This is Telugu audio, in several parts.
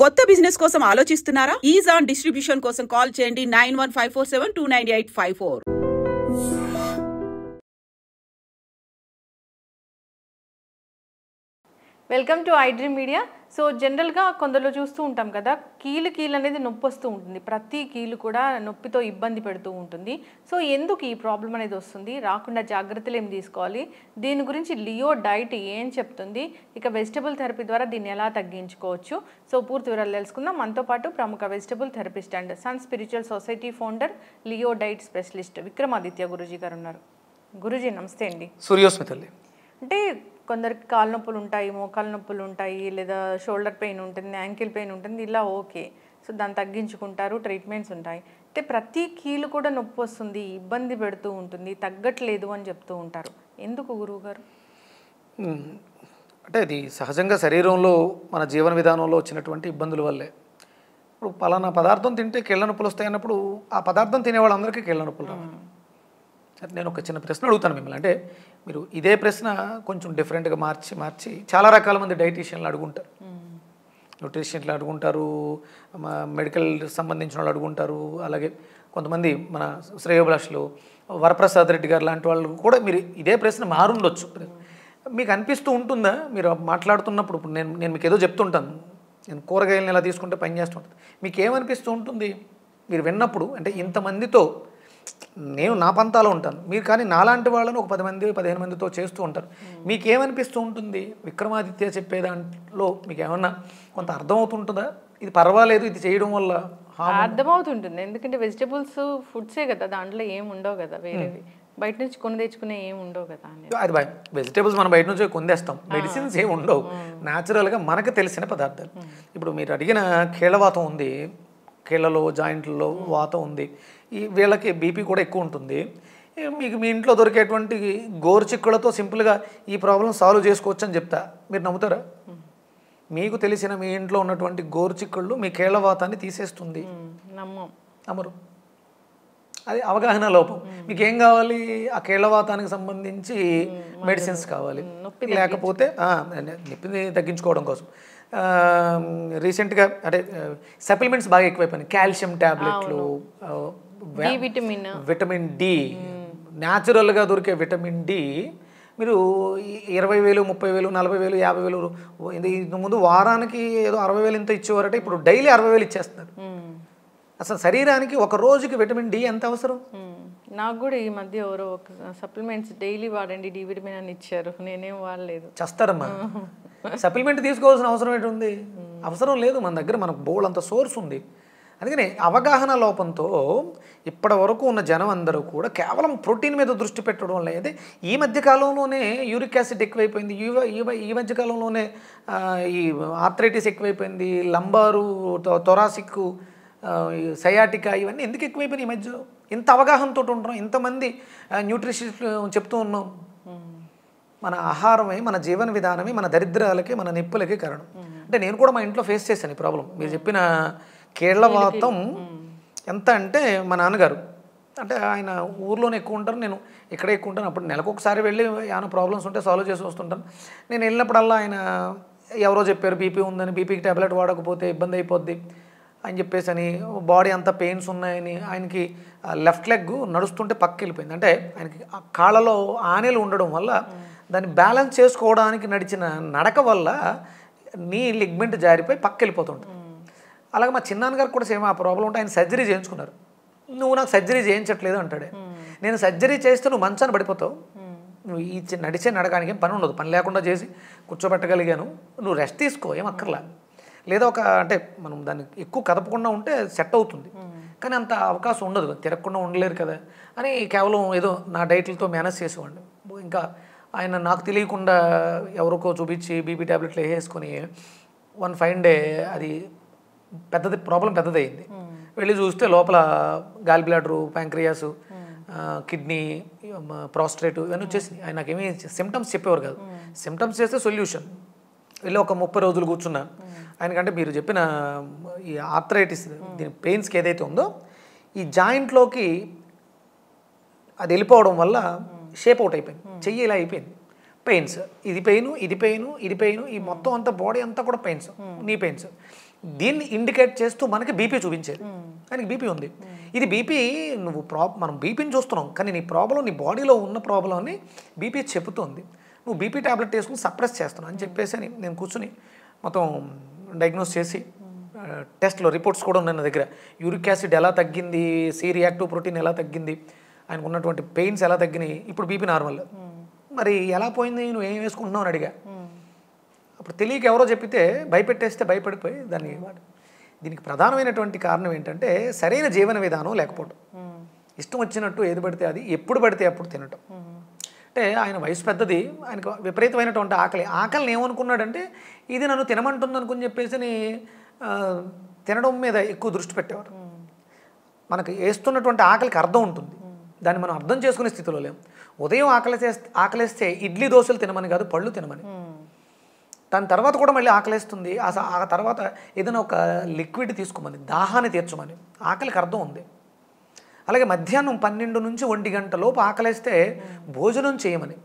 కొత్త బిజినెస్ కోసం ఆలోచిస్తున్నారా? ఈజ్ ఆన్ డిస్ట్రిబ్యూషన్ కోసం కాల్ చేయండి 9154729854. Welcome to iDream media. So జనరల్గా కొందరిలో చూస్తూ ఉంటాం కదా, కీలు అనేది నొప్పి వస్తూ ఉంటుంది. ప్రతి కీలు కూడా నొప్పితో ఇబ్బంది పెడుతూ ఉంటుంది. సో ఎందుకు ఈ ప్రాబ్లం అనేది వస్తుంది, రాకుండా జాగ్రత్తలు ఏం తీసుకోవాలి, దీని గురించి లియో డైట్ ఏం చెప్తుంది, ఇక వెజిటబుల్ థెరపీ ద్వారా దీన్ని ఎలా తగ్గించుకోవచ్చు, సో పూర్తి వివరాలు తెలుసుకుందాం. మనతో పాటు ప్రముఖ vegetable therapist and sun spiritual society founder, లియో డైట్ స్పెషలిస్ట్ విక్రమాదిత్య గురూజీ గారు ఉన్నారు. గురూజీ నమస్తే అండి. సూర్యోస్మితల్లి. అంటే కొందరికి కాళ్ళ నొప్పులు ఉంటాయి, మోకాళ్ళ నొప్పులు ఉంటాయి, లేదా షోల్డర్ పెయిన్ ఉంటుంది, యాంకిల్ పెయిన్ ఉంటుంది, ఇలా ఓకే. సో దాన్ని తగ్గించుకుంటారు, ట్రీట్మెంట్స్ ఉంటాయి. అంటే ప్రతి కీలు కూడా నొప్పి వస్తుంది, ఇబ్బంది పెడుతూ ఉంటుంది, తగ్గట్లేదు అని చెప్తూ ఉంటారు. ఎందుకు గురువు గారు? అంటే అది సహజంగా శరీరంలో మన జీవన విధానంలో వచ్చినటువంటి ఇబ్బందుల వల్లే. ఇప్పుడు పలానా పదార్థం తింటే కీళ్ళ నొప్పులు వస్తాయి అన్నప్పుడు ఆ పదార్థం తినేవాళ్ళందరికీ కీళ్ళ నొప్పులు రావాలి. సరే, నేను ఒక చిన్న ప్రశ్న అడుగుతాను మిమ్మల్ని. అంటే మీరు ఇదే ప్రశ్న కొంచెం డిఫరెంట్గా మార్చి చాలా రకాల మంది డైటీషియన్లు అడుగుంటారు, న్యూట్రిషియన్లు అడుగుంటారు, మెడికల్ సంబంధించిన వాళ్ళు అడుగుంటారు, అలాగే కొంతమంది మన శ్రేయోభిలాషులు వరప్రసాద్ రెడ్డి గారు లాంటి వాళ్ళు కూడా మీరు ఇదే ప్రశ్న మారుండొచ్చు. మీకు అనిపిస్తూ ఉంటుందా మీరు మాట్లాడుతున్నప్పుడు? ఇప్పుడు నేను మీకు ఏదో చెప్తుంటాను, నేను కూరగాయలను ఎలా తీసుకుంటే పని చేస్తుంటుంది, మీకు ఏమనిపిస్తూ ఉంటుంది మీరు విన్నప్పుడు? అంటే ఇంతమందితో నేను నా పంతాలో ఉంటాను, మీరు కానీ నాలాంటి వాళ్ళని ఒక 10 మంది 15 మందితో చేస్తూ ఉంటారు. మీకేమనిపిస్తూ ఉంటుంది? విక్రమాదిత్య చెప్పే దాంట్లో మీకు ఏమన్నా కొంత అర్థమవుతుంటుందా? ఇది పర్వాలేదు, ఇది చేయడం వల్ల అర్థమవుతుంటుంది. ఎందుకంటే వెజిటబుల్స్ ఫుడ్సే కదా, దాంట్లో ఏం ఉండవు కదా, వేరేవి బయట నుంచి కొని తెచ్చుకునే ఏం ఉండవు కదా. అది వెజిటేబుల్స్ మనం బయట నుంచి కొందేస్తాం, మెడిసిన్స్ ఏమి ఉండవు, న్యాచురల్గా మనకు తెలిసిన పదార్థాలు. ఇప్పుడు మీరు అడిగిన కీళ్ళవాతం ఉంది, కీళ్ళలో జాయింట్లలో వాతం ఉంది, వీళ్ళకి బీపీ కూడా ఎక్కువ ఉంటుంది. మీకు మీ ఇంట్లో దొరికేటువంటి గోరుచిక్కులతో సింపుల్గా ఈ ప్రాబ్లం సాల్వ్ చేసుకోవచ్చు అని చెప్తా, మీరు నమ్ముతారా? మీకు తెలిసిన మీ ఇంట్లో ఉన్నటువంటి గోరుచిక్కుళ్ళు మీ కీళ్ళవాతాన్ని తీసేస్తుంది, నమ్మరు. అది అవగాహన లోపం. మీకు ఏం కావాలి? ఆ కీళ్ళవాతానికి సంబంధించి మెడిసిన్స్ కావాలి, లేకపోతే నొప్పిని తగ్గించుకోవడం కోసం రీసెంట్గా అంటే సప్లిమెంట్స్ బాగా ఎక్కువైపోయినాయి. కాల్షియం ట్యాబ్లెట్లు, విటమిన్ డి, న్యాచురల్గా దొరికే విటమిన్ డి మీరు 20,000 30,000 40,000 50,000 ఇంత ముందు వారానికి ఏదో 60,000 ఇంత ఇచ్చేవారట, ఇప్పుడు డైలీ 60,000 ఇచ్చేస్తున్నారు. అసలు శరీరానికి ఒక రోజుకి విటమిన్ డి ఎంత అవసరం? నాకు కూడా ఈ మధ్య ఎవరో ఒక సప్లిమెంట్స్ డైలీ వాడండి డి విటమిన్ అని ఇచ్చారు, నేనేం వాడలేదు. చేస్తారమ్మా, సప్లిమెంట్ తీసుకోవాల్సిన అవసరం ఏంటి? అవసరం లేదు, మన దగ్గర మనకు బోల్డ్ అంత సోర్స్ ఉంది. అందుకని అవగాహన లోపంతో ఇప్పటి వరకు ఉన్న జనం అందరూ కూడా కేవలం ప్రోటీన్ మీద దృష్టి పెట్టడం వల్ల, అయితే ఈ మధ్యకాలంలోనే యూరిక్ యాసిడ్ ఎక్కువైపోయింది, ఈ మధ్యకాలంలోనే ఈ ఆర్థరైటిస్ ఎక్కువైపోయింది, లంబారు, థొరాసిక్, సయాటికా, ఇవన్నీ ఎందుకు ఎక్కువైపోయినాయి ఈ మధ్యలో? ఇంత అవగాహనతో ఉంటాం, ఇంతమంది న్యూట్రిషనిస్ట్ చెప్తూ ఉన్నాం. మన ఆహారమే, మన జీవన విధానమే మన దరిద్రాలకి, మన నొప్పులకి కారణం. అంటే నేను కూడా మా ఇంట్లో ఫేస్ చేశాను ఈ ప్రాబ్లం. మీరు చెప్పిన కీళ్ళవాతం ఎంత అంటే, మా నాన్నగారు అంటే ఆయన ఊర్లోనే ఎక్కువ ఉంటారు, నేను ఇక్కడే ఎక్కువ ఉంటాను. అప్పుడు నెలకు ఒకసారి వెళ్ళి ఏమైనా ప్రాబ్లమ్స్ ఉంటే సాల్వ్ చేసి వస్తుంటాను. నేను వెళ్ళినప్పుడల్లా ఆయన ఎవరో చెప్పారు బీపీ ఉందని, బీపీకి ట్యాబ్లెట్ వాడకపోతే ఇబ్బంది అయిపోద్ది అని చెప్పేసి అని, బాడీ అంతా పెయిన్స్ ఉన్నాయని, ఆయనకి లెఫ్ట్ లెగ్ నడుస్తుంటే పక్కకి వెళ్ళిపోయింది. అంటే ఆయనకి కాళ్ళలో ఆనెలు ఉండడం వల్ల దాన్ని బ్యాలెన్స్ చేసుకోవడానికి నడిచిన నడక వల్ల నీ లిగ్మెంట్ జారిపోయి పక్కకి వెళ్ళిపోతుంటుంది. అలాగే మా చిన్నాన్నగారు కూడా సేమ్ ఆ ప్రాబ్లం ఉంటే ఆయన సర్జరీ చేయించుకున్నారు. నువ్వు నాకు సర్జరీ చేయించట్లేదు అంటాడే. నేను సర్జరీ చేస్తే నువ్వు మంచాన్ని పడిపోతావు, నువ్వు ఈ నడిచే నడకానికి ఏం పని ఉండదు, పని లేకుండా చేసి కూర్చోబెట్టగలిగాను, నువ్వు రెస్ట్ తీసుకో, ఏం అక్కర్లా. లేదా ఒక అంటే మనం దాన్ని ఎక్కువ కదపకుండా ఉంటే సెట్ అవుతుంది, కానీ అంత అవకాశం ఉండదు, తిరగకుండా ఉండలేరు కదా అని కేవలం ఏదో నా డైట్లతో మేనేజ్ చేసేవాడిని. ఇంకా ఆయన నాకు తెలియకుండా ఎవరికో చూపించి బీపీ ట్యాబ్లెట్లు వేసుకొని వన్ ఫైన్ డే అది ప్రాబ్లం పెద్దదయ్యింది. వెళ్ళి చూస్తే లోపల gall bladder, pancreas, kidney, prostate ఇవన్నీ వచ్చేసింది. ఆయన నాకేమీ సిమ్టమ్స్ చెప్పేవారు కాదు, సిమ్టమ్స్ చేస్తే సొల్యూషన్. వెళ్ళి ఒక 30 రోజులు కూర్చున్నా. ఆయనకంటే మీరు చెప్పిన ఈ ఆర్థరైటిస్ దీని పెయిన్స్కి ఏదైతే ఉందో ఈ జాయింట్లోకి అది వెళ్ళిపోవడం వల్ల షేప్ అవుట్ అయిపోయింది, చెయ్యి ఇలా అయిపోయింది, పెయిన్స్, ఇది పెయిన్, ఇది పెయిన్, ఇది పెయిన్, ఈ మొత్తం అంతా బాడీ అంతా కూడా పెయిన్స్, నీ పెయిన్స్. దీన్ని ఇండికేట్ చేస్తూ మనకి బీపీ చూపించేది. ఆయనకి బీపీ ఉంది. ఇది బీపీ నువ్వు మనం బీపీని చూస్తున్నాం, కానీ నీ ప్రాబ్లం, నీ బాడీలో ఉన్న ప్రాబ్లంని బీపీ చెబుతోంది. నువ్వు బీపీ టాబ్లెట్ వేసుకుని సప్రెస్ చేస్తున్నావు అని చెప్పేసి అని నేను కూర్చుని మొత్తం డయాగ్నోస్ చేసి టెస్ట్లో రిపోర్ట్స్ కూడా ఉన్నాయి నా దగ్గర. యూరిక్ యాసిడ్ ఎలా తగ్గింది, సి రియాక్టివ్ ప్రోటీన్ ఎలా తగ్గింది, ఆయనకు ఉన్నటువంటి పెయిన్స్ ఎలా తగ్గినాయి, ఇప్పుడు బీపీ నార్మల్. మరి ఎలా పోయింది, నువ్వు ఏం వేసుకుంటున్నావు అని అడిగా. అప్పుడు తెలియక ఎవరో చెప్పితే భయపెట్టేస్తే భయపడిపోయి దీనికి ప్రధానమైనటువంటి కారణం ఏంటంటే సరైన జీవన విధానం లేకపోవడం. ఇష్టం వచ్చినట్టు ఏది పడితే అది ఎప్పుడు పడితే అప్పుడు తినటం. అంటే ఆయన వయసు పెద్దది, ఆయనకు విపరీతమైనటువంటి ఆకలిని ఏమనుకున్నాడంటే ఇది నన్ను తినమంటుంది అనుకుని చెప్పేసి తినడం మీద ఎక్కువ దృష్టి పెట్టేవారు. మనకు వేస్తున్నటువంటి ఆకలికి అర్థం ఉంటుంది, దాన్ని మనం అర్థం చేసుకునే స్థితిలో లేము. ఉదయం ఆకలేస్తే ఇడ్లీ దోశలు తినమని కాదు, పళ్ళు తినమని. దాని తర్వాత కూడా మళ్ళీ ఆకలేస్తుంది, ఆ తర్వాత ఏదైనా ఒక లిక్విడ్ తీసుకోమని, దాహాన్ని తీర్చమని. ఆకలికి అర్థం ఉంది. అలాగే మధ్యాహ్నం 12 నుంచి 1 గంట లోపు ఆకలేస్తే భోజనం చేయమని.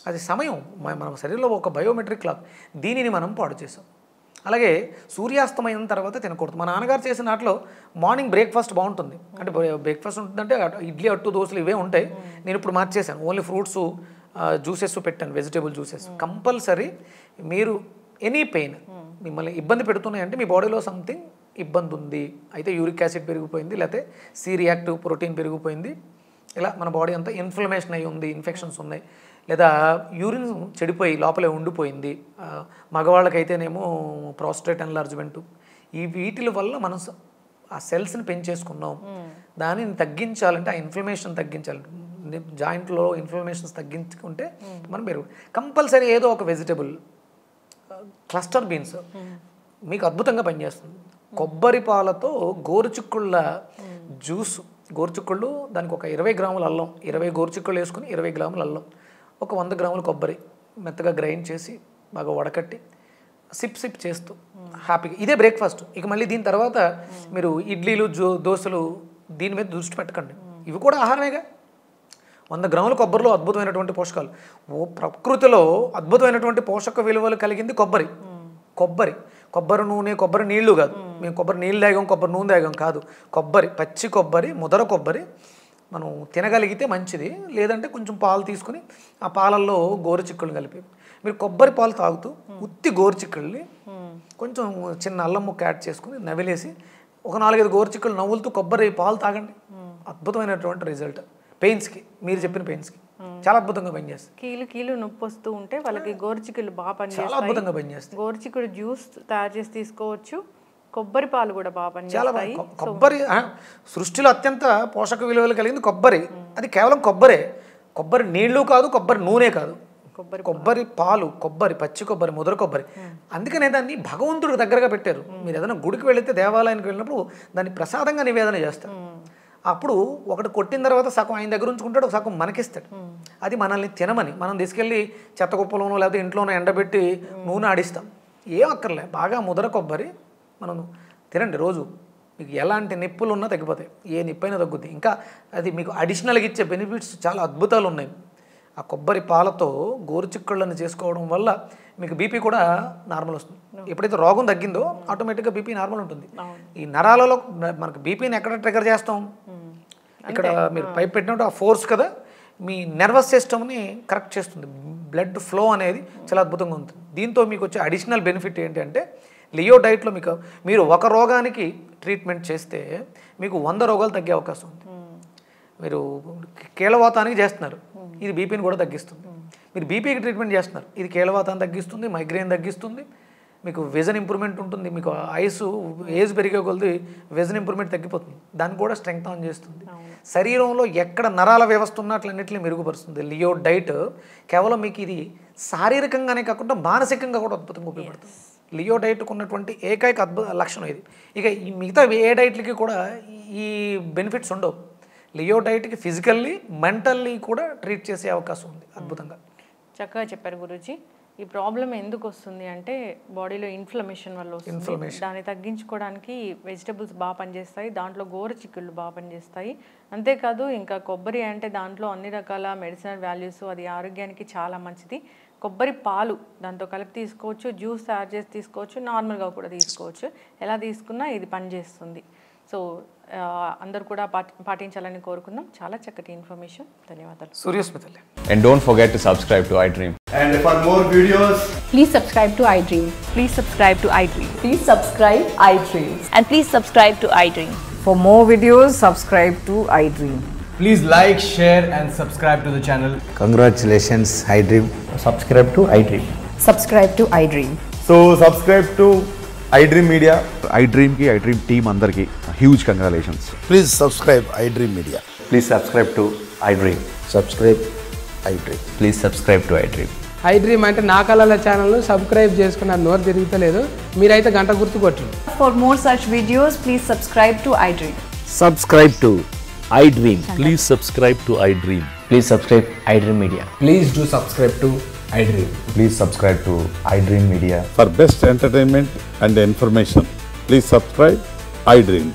అది సమయం, మన శరీరంలో ఒక బయోమెట్రిక్ క్లాక్. దీనిని మనం పాడు చేసాం. అలాగే సూర్యాస్తమయం తర్వాత తినకూడదు. మా నాన్నగారు చేసిన వాటిలో మార్నింగ్ బ్రేక్ఫాస్ట్ బాగుంటుంది. అంటే బ్రేక్ఫాస్ట్ ఉంటుందంటే ఇడ్లీ, అట్టు, దోశలు ఇవే ఉంటాయి. నేను ఇప్పుడు మార్చేసాను, ఓన్లీ ఫ్రూట్స్, జ్యూసెస్ పెట్టాను, వెజిటేబుల్ జ్యూసెస్. కంపల్సరీ మీరు ఎనీ పెయిన్ మిమ్మల్ని ఇబ్బంది పెడుతున్నాయంటే మీ బాడీలో సంథింగ్ ఇబ్బంది ఉంది, అయితే యూరిక్ యాసిడ్ పెరిగిపోయింది, లేకపోతే సి రియాక్టివ్ ప్రోటీన్ పెరిగిపోయింది, ఇలా మన బాడీ అంతా ఇన్ఫ్లమేషన్ అయ్యి ఉంది, ఇన్ఫెక్షన్స్ ఉన్నాయి, లేదా యూరిన్ చెడిపోయి లోపలే ఉండిపోయింది, మగవాళ్ళకైతేనేమో ప్రాస్టేట్ ఎన్లార్జ్మెంటు, ఈ వీటి వల్ల మనం ఆ సెల్స్ని పెంచేసుకున్నాం. దానిని తగ్గించాలంటే, ఆ ఇన్ఫ్లమేషన్ తగ్గించాలంటే, జాయింట్లో ఇన్ఫ్లమేషన్స్ తగ్గించుకుంటే మనం కంపల్సరీ ఏదో ఒక వెజిటబుల్, క్లస్టర్ బీన్స్ మీకు అద్భుతంగా పనిచేస్తుంది. కొబ్బరి పాలతో గోరుచిక్కుళ్ళ జ్యూస్, గోరుచిక్కుళ్ళు దానికి ఒక 20 గ్రాముల అల్లం, 20 గోరుచిక్కుళ్ళు వేసుకుని 20 గ్రాముల అల్లం, ఒక 100 గ్రాముల కొబ్బరి మెత్తగా గ్రైండ్ చేసి బాగా వడకట్టి సిప్ చేస్తూ హ్యాపీగా, ఇదే బ్రేక్ఫాస్ట్. ఇక మళ్ళీ దీని తర్వాత మీరు ఇడ్లీలు, దోశలు దీని మీద దృష్టి పెట్టకండి. ఇవి కూడా ఆహారమేగా. 100 గ్రాముల కొబ్బరిలో అద్భుతమైనటువంటి పోషకాలు, ప్రకృతిలో అద్భుతమైనటువంటి పోషక విలువలు కలిగింది కొబ్బరి. కొబ్బరి నూనె, కొబ్బరి నీళ్లు కాదు, మేము కొబ్బరి నీళ్ళు తాగాం, కొబ్బరి నూనె తాగాం కాదు. కొబ్బరి, పచ్చి కొబ్బరి, ముదర కొబ్బరి మనం తినగలిగితే మంచిది. లేదంటే కొంచెం పాలు తీసుకుని ఆ పాలల్లో గోరుచిక్కుళ్ళు కలిపి మీరు కొబ్బరి పాలు తాగుతూ ఉత్తి గోరుచిక్కుళ్ళని కొంచెం చిన్న అల్లం ముక్క యాడ్ చేసుకుని నవిలేసి ఒక 4-5 గోరుచిక్కుళ్ళు నవ్వులుతూ కొబ్బరి పాలు తాగండి. అద్భుతమైనటువంటి రిజల్ట్. పెయిన్స్కి, మీరు చెప్పిన పెయిన్స్కి చాలా అద్భుతంగా పనిచేస్తుంది. కీలు నొప్పి వస్తూ ఉంటే వాళ్ళకి గోరుచిక్కులు బాగా పనిచేస్తాయి. చాలా అద్భుతంగా పనిచేస్తాయి. గోరుచిక్కుడు జ్యూస్ తయారు చేసి తీసుకోవచ్చు. కొబ్బరి పాలు కూడా బాగా పనిచేస్తాయి. కొబ్బరి సృష్టిలో అత్యంత పోషక విలువలు కలిగింది కొబ్బరి. అది కేవలం కొబ్బరి నీళ్లు కాదు, కొబ్బరి నూనె కాదు, కొబ్బరి పాలు, పచ్చి కొబ్బరి, ముదర కొబ్బరి. అందుకనే దాన్ని భగవంతుడికి దగ్గరగా పెట్టారు. మీరు ఏదైనా గుడికి వెళితే, దేవాలయానికి వెళ్ళినప్పుడు దాన్ని ప్రసాదంగా నివేదన చేస్తారు. అప్పుడు ఒకటి కొట్టిన తర్వాత సగం ఆయన దగ్గర ఉంచుకుంటాడు, సగం మనకిస్తాడు. అది మనల్ని తినమని. మనం తీసుకెళ్ళి చెత్త కుప్పలోనో లేకపోతే ఇంట్లోనో ఎండబెట్టి నూనె ఆడిస్తాం. ఏం అక్కర్లే, బాగా ముదర కొబ్బరి మనం తినండి రోజు. మీకు ఎలాంటి నొప్పులు ఉన్నా తగ్గిపోతాయి, ఏ నొప్పైనా తగ్గుద్ది. ఇంకా అది మీకు అడిషనల్గా ఇచ్చే బెనిఫిట్స్ చాలా అద్భుతాలు ఉన్నాయి. ఆ కొబ్బరి పాలతో గోరుచిక్కుళ్ళని చేసుకోవడం వల్ల మీకు బీపీ కూడా నార్మల్ వస్తుంది. ఎప్పుడైతే రోగం తగ్గిందో ఆటోమేటిక్గా బీపీ నార్మల్ ఉంటుంది. ఈ నరాలలో మనకు బీపీని ఎక్కడ ట్రిగర్ చేస్తాం? ఇక్కడ మీరు పైప్ పెట్టినట్టు ఆ ఫోర్స్ కదా మీ నర్వస్ సిస్టమ్ని కరెక్ట్ చేస్తుంది. బ్లడ్ ఫ్లో అనేది చాలా అద్భుతంగా ఉంటుంది. దీంతో మీకు వచ్చే అడిషనల్ బెనిఫిట్ ఏంటంటే లియో డైట్లో మీరు ఒక రోగానికి ట్రీట్మెంట్ చేస్తే మీకు 100 రోగాలు తగ్గే అవకాశం ఉంది. మీరు కీళ్ళవాతానికి చేస్తున్నారు, ఇది బీపీని కూడా తగ్గిస్తుంది. మీరు బీపీకి ట్రీట్మెంట్ చేస్తున్నారు, ఇది కీళ్ళవాతాన్ని తగ్గిస్తుంది, మైగ్రేన్ తగ్గిస్తుంది, మీకు విజన్ ఇంప్రూవ్మెంట్ ఉంటుంది. మీకు ఏజ్ పెరిగే కొలది విజన్ ఇంప్రూవ్మెంట్ తగ్గిపోతుంది, దాన్ని కూడా స్ట్రెంగ్త్ ఆన్ చేస్తుంది. శరీరంలో ఎక్కడ నరాల వ్యవస్థ ఉన్నట్లన్నింటినీ మెరుగుపరుస్తుంది. లియో డైట్ కేవలం మీకు ఇది శారీరకంగానే కాకుండా మానసికంగా కూడా అద్భుతంగా ఉపయోగపడుతుంది. లియో డైట్కు ఉన్నటువంటి ఏకైక అద్భుత లక్షణం ఇది. ఇక ఈ మిగతా ఏ డైట్లకి కూడా ఈ బెనిఫిట్స్ ఉండవు. లియో డైట్కి ఫిజికల్లీ, మెంటల్లీ కూడా ట్రీట్ చేసే అవకాశం ఉంది అద్భుతంగా. చక్కగా చెప్పారు గురూజీ. ఈ ప్రాబ్లం ఎందుకు వస్తుంది అంటే బాడీలో ఇన్ఫ్లమేషన్ వల్ల వస్తుంది. దాన్ని తగ్గించుకోవడానికి వెజిటబుల్స్ బాగా పనిచేస్తాయి, దాంట్లో గోరుచిక్కుళ్ళు బాగా పనిచేస్తాయి. అంతేకాదు ఇంకా కొబ్బరి అంటే దాంట్లో అన్ని రకాల మెడిసినల్ వాల్యూస్, అది ఆరోగ్యానికి చాలా మంచిది. కొబ్బరి పాలు దాంతో కలిపి తీసుకోవచ్చు, జ్యూస్ తయారు చేసి తీసుకోవచ్చు, నార్మల్గా కూడా తీసుకోవచ్చు. ఎలా తీసుకున్నా ఇది పనిచేస్తుంది. సో అందరూ కూడా పాటించాలని కోరుకుందాం. చాలా చక్కటి ఇన్ఫర్మేషన్. ధన్యవాదాలు. సూర్యస్మితలే. And don't forget to subscribe to iDream. And for more videos, please subscribe to iDream. Please subscribe to iDream. Please subscribe iDream. And please subscribe to iDream. For more videos, subscribe to iDream. please like, share and subscribe to the channel. Congratulations, iDream. Subscribe to iDream. Subscribe to iDream. So subscribe to iDream Media. iDream ki iDream team andarki huge congratulations. Please subscribe iDream Media. Please subscribe to iDream. Subscribe iDream. Please subscribe to iDream. iDream అంటే నా కళల ఛానల్ను సబ్స్క్రైబ్ చేసుకున్న నోరు తిరుగుతలేదు. మీరైతే గంట గుర్తు కొట్టండి. For more such videos, please subscribe to iDream. Subscribe to iDream. Please subscribe to iDream. Please subscribe iDream Media. Please do subscribe to iDream. Please subscribe to iDream Media. For best entertainment and information, please subscribe iDream.